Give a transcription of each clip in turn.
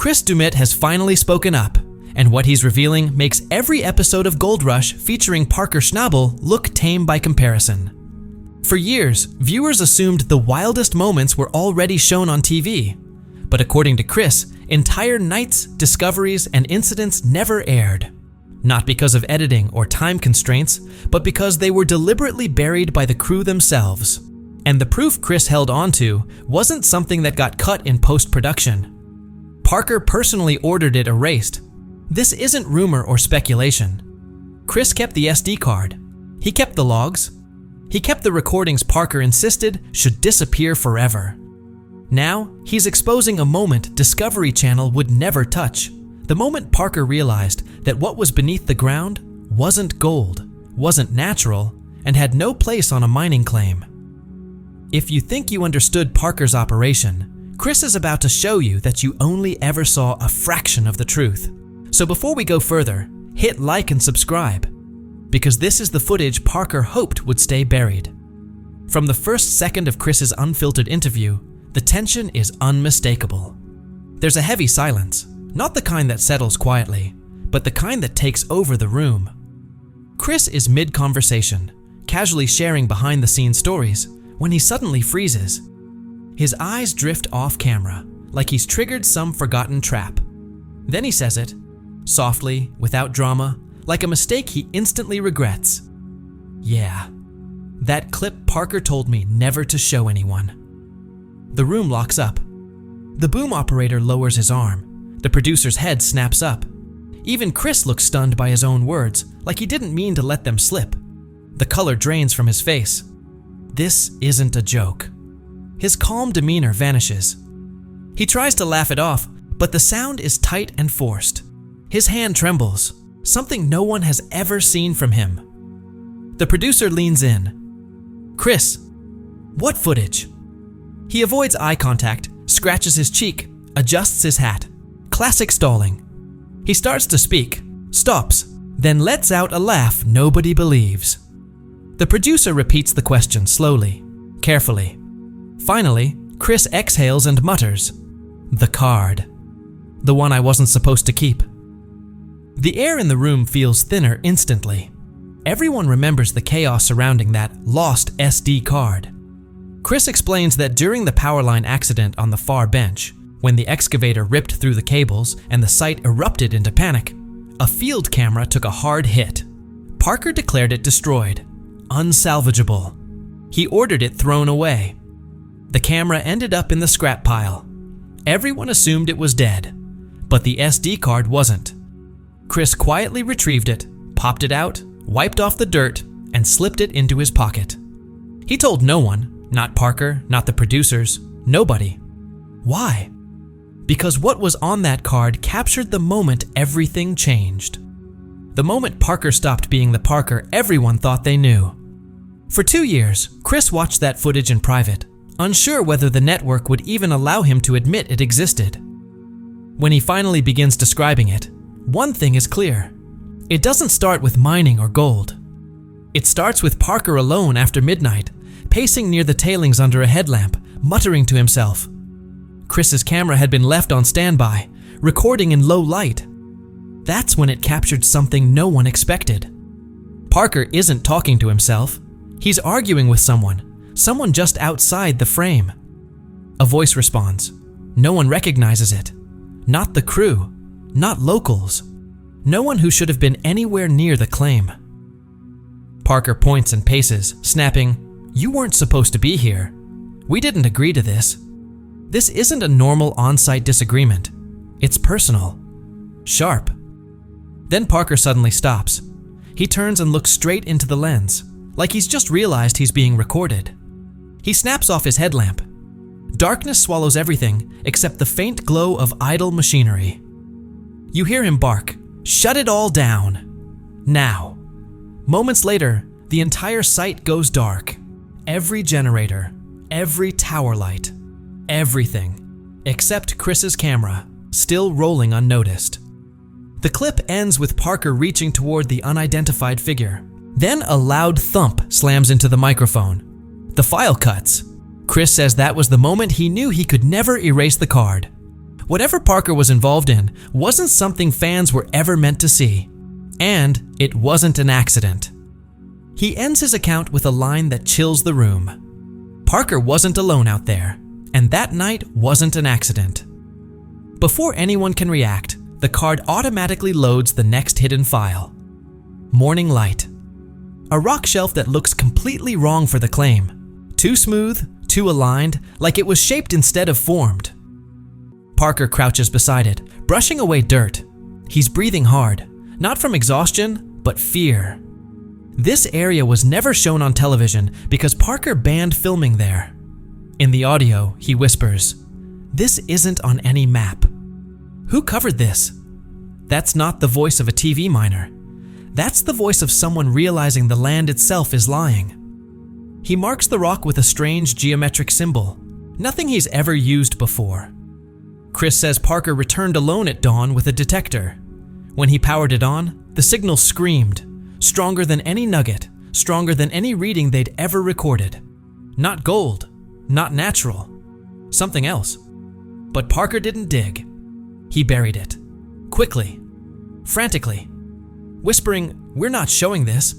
Chris Doumitt has finally spoken up, and what he's revealing makes every episode of Gold Rush featuring Parker Schnabel look tame by comparison. For years, viewers assumed the wildest moments were already shown on TV. But according to Chris, entire nights, discoveries, and incidents never aired. Not because of editing or time constraints, but because they were deliberately buried by the crew themselves. And the proof Chris held onto wasn't something that got cut in post-production. Parker personally ordered it erased. This isn't rumor or speculation. Chris kept the SD card. He kept the logs. He kept the recordings Parker insisted should disappear forever. Now, he's exposing a moment Discovery Channel would never touch. The moment Parker realized that what was beneath the ground wasn't gold, wasn't natural, and had no place on a mining claim. If you think you understood Parker's operation, Chris is about to show you that you only ever saw a fraction of the truth. So before we go further, hit like and subscribe, because this is the footage Parker hoped would stay buried. From the first second of Chris's unfiltered interview, the tension is unmistakable. There's a heavy silence, not the kind that settles quietly, but the kind that takes over the room. Chris is mid-conversation, casually sharing behind-the-scenes stories, when he suddenly freezes. His eyes drift off camera, like he's triggered some forgotten trap. Then he says it, softly, without drama, like a mistake he instantly regrets. Yeah, that clip Parker told me never to show anyone. The room locks up. The boom operator lowers his arm. The producer's head snaps up. Even Chris looks stunned by his own words, like he didn't mean to let them slip. The color drains from his face. This isn't a joke. His calm demeanor vanishes. He tries to laugh it off, but the sound is tight and forced. His hand trembles, something no one has ever seen from him. The producer leans in. Chris, what footage? He avoids eye contact, scratches his cheek, adjusts his hat. Classic stalling. He starts to speak, stops, then lets out a laugh nobody believes. The producer repeats the question slowly, carefully. Finally, Chris exhales and mutters, "The card. The one I wasn't supposed to keep." The air in the room feels thinner instantly. Everyone remembers the chaos surrounding that lost SD card. Chris explains that during the power line accident on the far bench, when the excavator ripped through the cables and the site erupted into panic, a field camera took a hard hit. Parker declared it destroyed, unsalvageable. He ordered it thrown away. The camera ended up in the scrap pile. Everyone assumed it was dead, but the SD card wasn't. Chris quietly retrieved it, popped it out, wiped off the dirt, and slipped it into his pocket. He told no one, not Parker, not the producers, nobody. Why? Because what was on that card captured the moment everything changed. The moment Parker stopped being the Parker everyone thought they knew. For 2 years, Chris watched that footage in private, unsure whether the network would even allow him to admit it existed. When he finally begins describing it, one thing is clear. It doesn't start with mining or gold. It starts with Parker alone after midnight, pacing near the tailings under a headlamp, muttering to himself. Chris's camera had been left on standby, recording in low light. That's when it captured something no one expected. Parker isn't talking to himself. He's arguing with someone just outside the frame. A voice responds. No one recognizes it. Not the crew, not locals. No one who should have been anywhere near the claim. Parker points and paces, snapping, "You weren't supposed to be here. We didn't agree to this. This isn't a normal on-site disagreement. It's personal. Sharp." Then Parker suddenly stops. He turns and looks straight into the lens, like he's just realized he's being recorded. He snaps off his headlamp. Darkness swallows everything except the faint glow of idle machinery. You hear him bark, "Shut it all down. Now." Moments later, the entire site goes dark. Every generator, every tower light, everything, except Chris's camera, still rolling unnoticed. The clip ends with Parker reaching toward the unidentified figure. Then a loud thump slams into the microphone. The file cuts. Chris says that was the moment he knew he could never erase the card. Whatever Parker was involved in wasn't something fans were ever meant to see, and it wasn't an accident. He ends his account with a line that chills the room. Parker wasn't alone out there, and that night wasn't an accident. Before anyone can react, the card automatically loads the next hidden file. Morning Light. A rock shelf that looks completely wrong for the claim. Too smooth, too aligned, like it was shaped instead of formed. Parker crouches beside it, brushing away dirt. He's breathing hard, not from exhaustion, but fear. This area was never shown on television because Parker banned filming there. In the audio, he whispers, "This isn't on any map." Who covered this? That's not the voice of a TV miner. That's the voice of someone realizing the land itself is lying. He marks the rock with a strange geometric symbol, nothing he's ever used before. Chris says Parker returned alone at dawn with a detector. When he powered it on, the signal screamed, stronger than any nugget, stronger than any reading they'd ever recorded. Not gold, not natural, something else. But Parker didn't dig. He buried it. Quickly, frantically, whispering, "We're not showing this."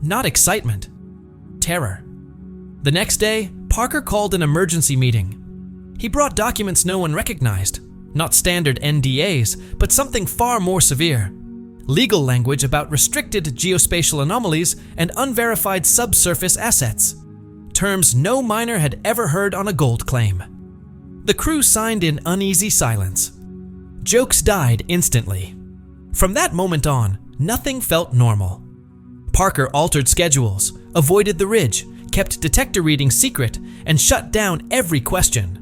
Not excitement, terror. The next day, Parker called an emergency meeting. He brought documents no one recognized, not standard NDAs, but something far more severe. Legal language about restricted geospatial anomalies and unverified subsurface assets. Terms no miner had ever heard on a gold claim. The crew signed in uneasy silence. Jokes died instantly. From that moment on, nothing felt normal. Parker altered schedules, avoided the ridge, kept detector readings secret, and shut down every question.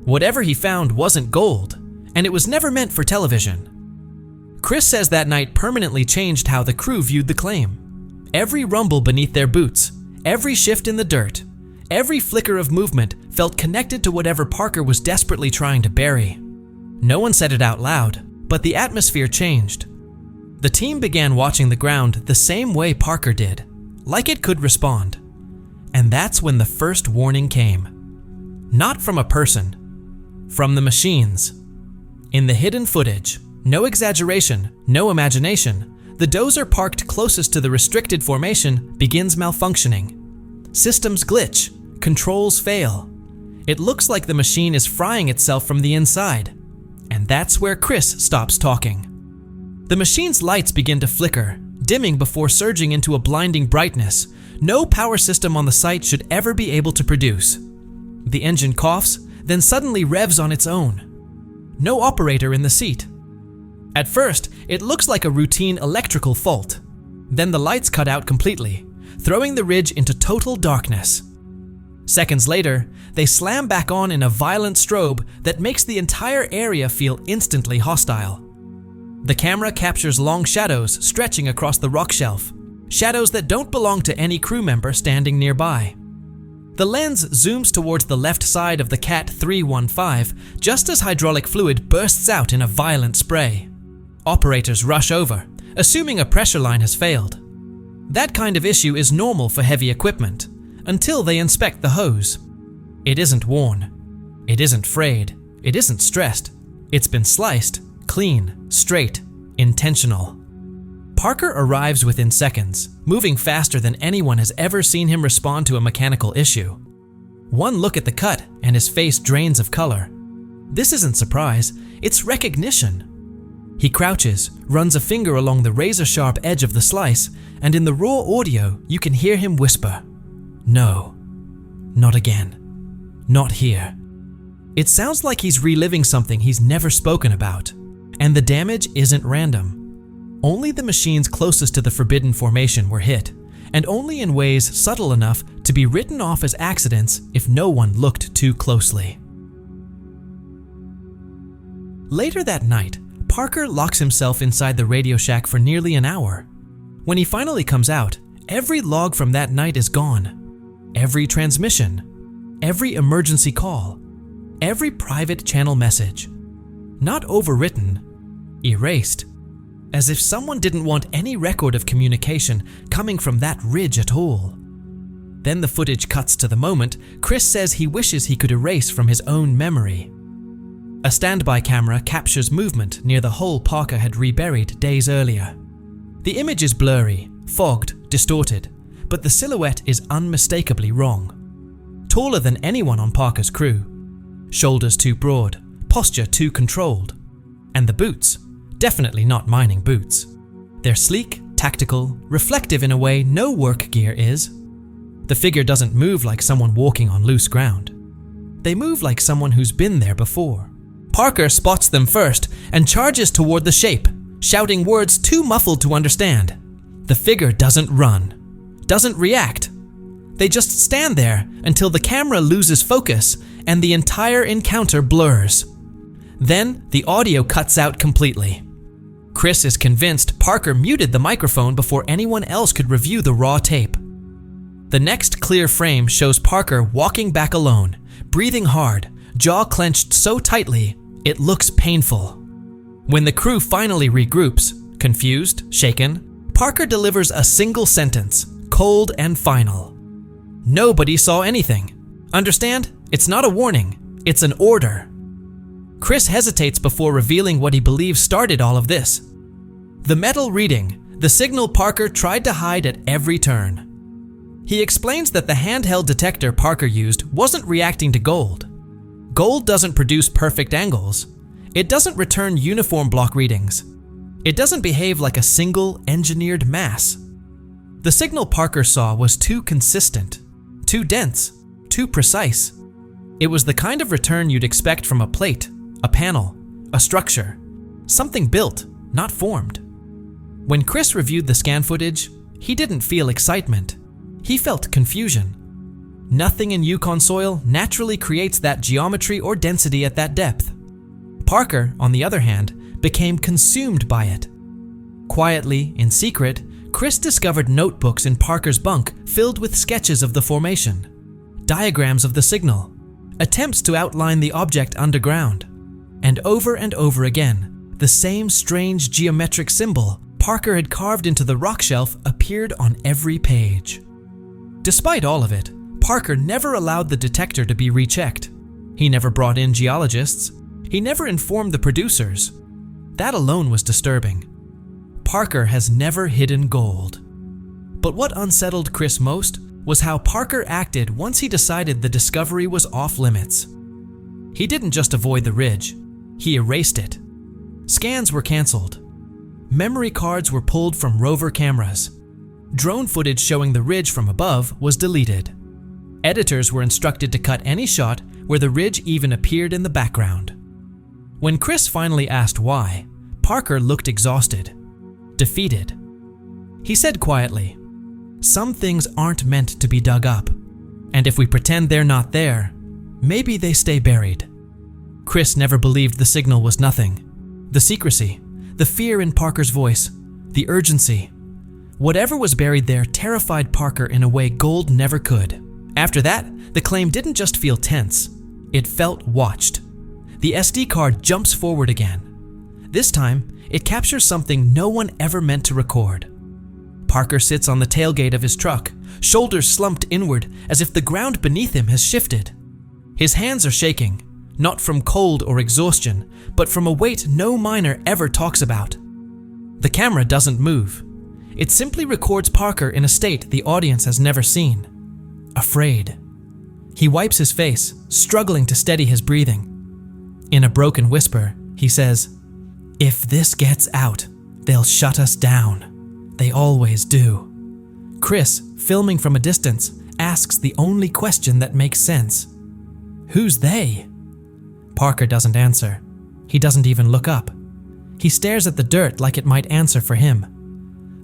Whatever he found wasn't gold, and it was never meant for television. Chris says that night permanently changed how the crew viewed the claim. Every rumble beneath their boots, every shift in the dirt, every flicker of movement felt connected to whatever Parker was desperately trying to bury. No one said it out loud, but the atmosphere changed. The team began watching the ground the same way Parker did, like it could respond. And that's when the first warning came. Not from a person, from the machines. In the hidden footage, no exaggeration, no imagination, the dozer parked closest to the restricted formation begins malfunctioning. Systems glitch, controls fail. It looks like the machine is frying itself from the inside. And that's where Chris stops talking. The machine's lights begin to flicker, dimming before surging into a blinding brightness no power system on the site should ever be able to produce. The engine coughs, then suddenly revs on its own. No operator in the seat. At first, it looks like a routine electrical fault. Then the lights cut out completely, throwing the ridge into total darkness. Seconds later, they slam back on in a violent strobe that makes the entire area feel instantly hostile. The camera captures long shadows stretching across the rock shelf, shadows that don't belong to any crew member standing nearby. The lens zooms towards the left side of the Cat 315 just as hydraulic fluid bursts out in a violent spray. Operators rush over, assuming a pressure line has failed. That kind of issue is normal for heavy equipment, until they inspect the hose. It isn't worn. It isn't frayed. It isn't stressed. It's been sliced, clean, straight, intentional. Parker arrives within seconds, moving faster than anyone has ever seen him respond to a mechanical issue. One look at the cut and his face drains of color. This isn't surprise, it's recognition. He crouches, runs a finger along the razor-sharp edge of the slice, and in the raw audio, you can hear him whisper, "No, not again, not here." It sounds like he's reliving something he's never spoken about, and the damage isn't random. Only the machines closest to the forbidden formation were hit, and only in ways subtle enough to be written off as accidents if no one looked too closely. Later that night, Parker locks himself inside the Radio Shack for nearly an hour. When he finally comes out, every log from that night is gone. Every transmission, every emergency call, every private channel message. Not overwritten, erased. As if someone didn't want any record of communication coming from that ridge at all. Then the footage cuts to the moment Chris says he wishes he could erase from his own memory. A standby camera captures movement near the hole Parker had reburied days earlier. The image is blurry, fogged, distorted, but the silhouette is unmistakably wrong. Taller than anyone on Parker's crew, shoulders too broad, posture too controlled, and the boots, definitely not mining boots. They're sleek, tactical, reflective in a way no work gear is. The figure doesn't move like someone walking on loose ground. They move like someone who's been there before. Parker spots them first and charges toward the shape, shouting words too muffled to understand. The figure doesn't run, doesn't react. They just stand there until the camera loses focus and the entire encounter blurs. Then the audio cuts out completely. Chris is convinced Parker muted the microphone before anyone else could review the raw tape. The next clear frame shows Parker walking back alone, breathing hard, jaw clenched so tightly it looks painful. When the crew finally regroups, confused, shaken, Parker delivers a single sentence, cold and final. Nobody saw anything. Understand? It's not a warning, it's an order. Chris hesitates before revealing what he believes started all of this. The metal reading, the signal Parker tried to hide at every turn. He explains that the handheld detector Parker used wasn't reacting to gold. Gold doesn't produce perfect angles. It doesn't return uniform block readings. It doesn't behave like a single engineered mass. The signal Parker saw was too consistent, too dense, too precise. It was the kind of return you'd expect from a plate, a panel, a structure, something built, not formed. When Chris reviewed the scan footage, he didn't feel excitement. He felt confusion. Nothing in Yukon soil naturally creates that geometry or density at that depth. Parker, on the other hand, became consumed by it. Quietly, in secret, Chris discovered notebooks in Parker's bunk filled with sketches of the formation, diagrams of the signal, attempts to outline the object underground, and over again, the same strange geometric symbol Parker had carved into the rock shelf appeared on every page. Despite all of it, Parker never allowed the detector to be rechecked. He never brought in geologists. He never informed the producers. That alone was disturbing. Parker has never hidden gold. But what unsettled Chris most was how Parker acted once he decided the discovery was off limits. He didn't just avoid the ridge, he erased it. Scans were canceled. Memory cards were pulled from rover cameras. Drone footage showing the ridge from above was deleted. Editors were instructed to cut any shot where the ridge even appeared in the background. When Chris finally asked why, Parker looked exhausted, defeated. He said quietly, "Some things aren't meant to be dug up, and if we pretend they're not there, maybe they stay buried." Chris never believed the signal was nothing. The secrecy, the fear in Parker's voice, the urgency. Whatever was buried there terrified Parker in a way gold never could. After that, the claim didn't just feel tense, it felt watched. The SD card jumps forward again. This time, it captures something no one ever meant to record. Parker sits on the tailgate of his truck, shoulders slumped inward as if the ground beneath him has shifted. His hands are shaking, not from cold or exhaustion, but from a weight no miner ever talks about. The camera doesn't move. It simply records Parker in a state the audience has never seen. Afraid. He wipes his face, struggling to steady his breathing. In a broken whisper, he says, "If this gets out, they'll shut us down. They always do." Chris, filming from a distance, asks the only question that makes sense. Who's they? Parker doesn't answer. He doesn't even look up. He stares at the dirt like it might answer for him.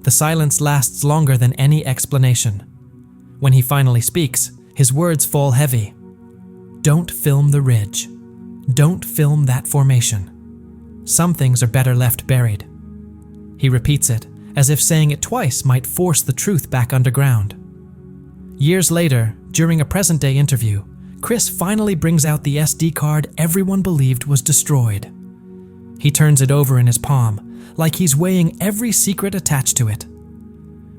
The silence lasts longer than any explanation. When he finally speaks, his words fall heavy. "Don't film the ridge. Don't film that formation. Some things are better left buried." He repeats it, as if saying it twice might force the truth back underground. Years later, during a present-day interview, Chris finally brings out the SD card everyone believed was destroyed. He turns it over in his palm, like he's weighing every secret attached to it.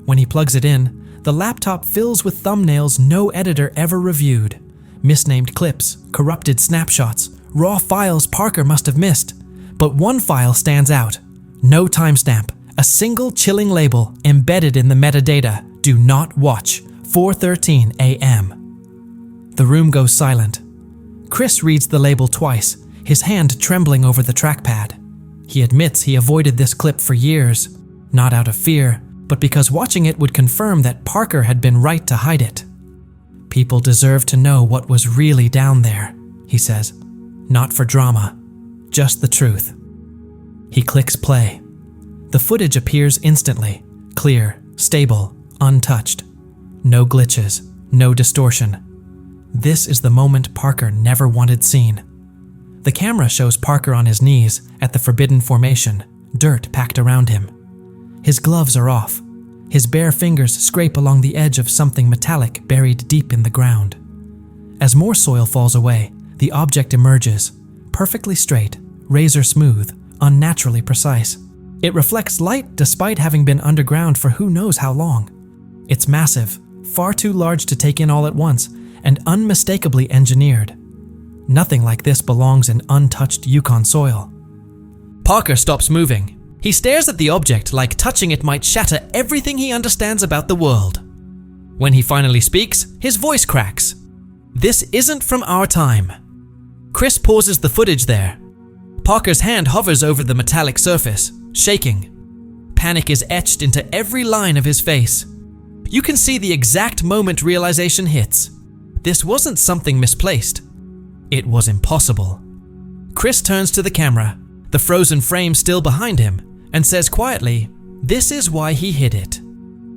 When he plugs it in, the laptop fills with thumbnails no editor ever reviewed, misnamed clips, corrupted snapshots, raw files Parker must have missed. But one file stands out. No timestamp, a single chilling label embedded in the metadata. Do not watch, 4:13 a.m. The room goes silent. Chris reads the label twice, his hand trembling over the trackpad. He admits he avoided this clip for years, not out of fear, but because watching it would confirm that Parker had been right to hide it. People deserve to know what was really down there, he says. Not for drama, just the truth. He clicks play. The footage appears instantly, clear, stable, untouched. No glitches, no distortion. This is the moment Parker never wanted seen. The camera shows Parker on his knees at the forbidden formation, dirt packed around him. His gloves are off. His bare fingers scrape along the edge of something metallic buried deep in the ground. As more soil falls away, the object emerges, perfectly straight, razor smooth, unnaturally precise. It reflects light despite having been underground for who knows how long. It's massive, far too large to take in all at once, and unmistakably engineered. Nothing like this belongs in untouched Yukon soil. Parker stops moving. He stares at the object like touching it might shatter everything he understands about the world. When he finally speaks, his voice cracks. This isn't from our time. Chris pauses the footage there. Parker's hand hovers over the metallic surface, shaking. Panic is etched into every line of his face. You can see the exact moment realization hits. This wasn't something misplaced. It was impossible. Chris turns to the camera, the frozen frame still behind him, and says quietly, this is why he hid it.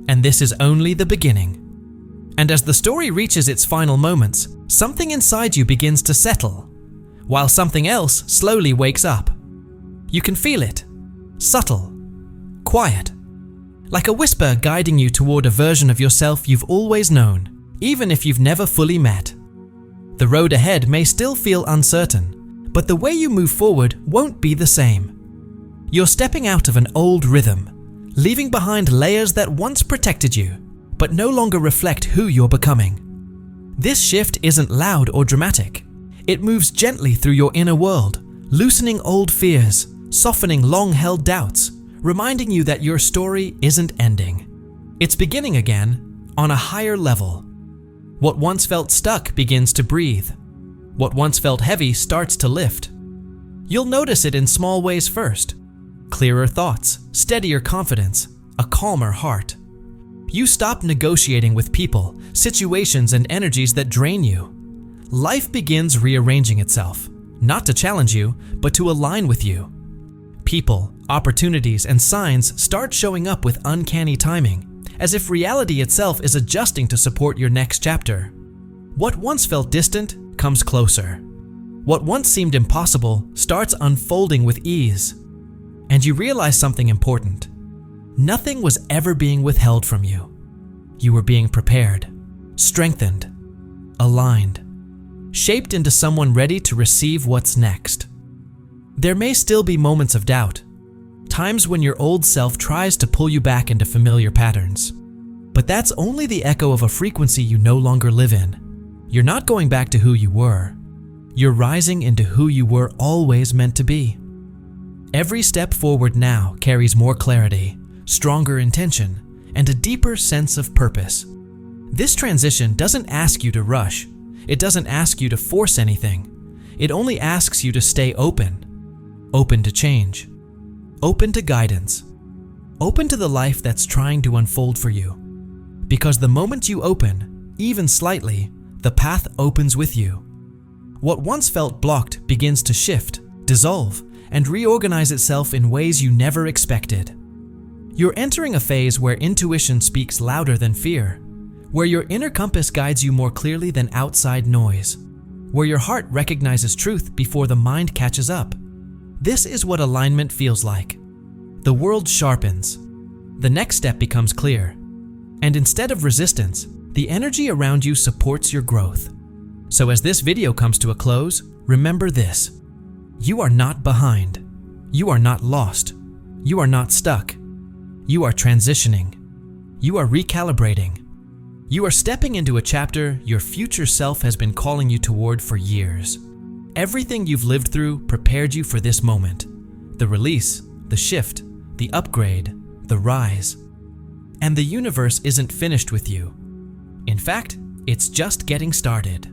And this is only the beginning. And as the story reaches its final moments, something inside you begins to settle, while something else slowly wakes up. You can feel it. Subtle. Quiet. Like a whisper guiding you toward a version of yourself you've always known, even if you've never fully met. The road ahead may still feel uncertain, but the way you move forward won't be the same. You're stepping out of an old rhythm, leaving behind layers that once protected you, but no longer reflect who you're becoming. This shift isn't loud or dramatic. It moves gently through your inner world, loosening old fears, softening long-held doubts, reminding you that your story isn't ending. It's beginning again, on a higher level. What once felt stuck begins to breathe. What once felt heavy starts to lift. You'll notice it in small ways first. Clearer thoughts, steadier confidence, a calmer heart. You stop negotiating with people, situations, and energies that drain you. Life begins rearranging itself, not to challenge you, but to align with you. People, opportunities, and signs start showing up with uncanny timing, as if reality itself is adjusting to support your next chapter. What once felt distant comes closer. What once seemed impossible starts unfolding with ease. And you realize something important. Nothing was ever being withheld from you. You were being prepared, strengthened, aligned, shaped into someone ready to receive what's next. There may still be moments of doubt, times when your old self tries to pull you back into familiar patterns. But that's only the echo of a frequency you no longer live in. You're not going back to who you were. You're rising into who you were always meant to be. Every step forward now carries more clarity, stronger intention, and a deeper sense of purpose. This transition doesn't ask you to rush. It doesn't ask you to force anything. It only asks you to stay open. Open to change. Open to guidance. Open to the life that's trying to unfold for you. Because the moment you open, even slightly, the path opens with you. What once felt blocked begins to shift, dissolve, and reorganize itself in ways you never expected. You're entering a phase where intuition speaks louder than fear, where your inner compass guides you more clearly than outside noise, where your heart recognizes truth before the mind catches up. This is what alignment feels like. The world sharpens. The next step becomes clear. And instead of resistance, the energy around you supports your growth. So as this video comes to a close, remember this. You are not behind. You are not lost. You are not stuck. You are transitioning. You are recalibrating. You are stepping into a chapter your future self has been calling you toward for years. Everything you've lived through prepared you for this moment. The release, the shift, the upgrade, the rise. And the universe isn't finished with you. In fact, it's just getting started.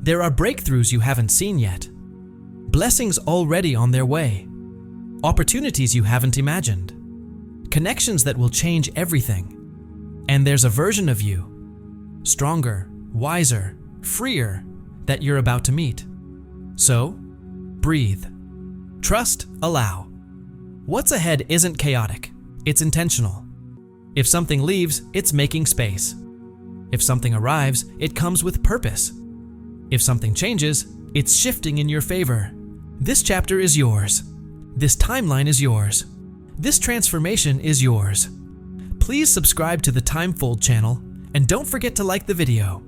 There are breakthroughs you haven't seen yet. Blessings already on their way. Opportunities you haven't imagined. Connections that will change everything. And there's a version of you, stronger, wiser, freer, that you're about to meet. So, breathe. Trust, allow. What's ahead isn't chaotic, it's intentional. If something leaves, it's making space. If something arrives, it comes with purpose. If something changes, it's shifting in your favor. This chapter is yours. This timeline is yours. This transformation is yours. Please subscribe to the Timefold channel and don't forget to like the video.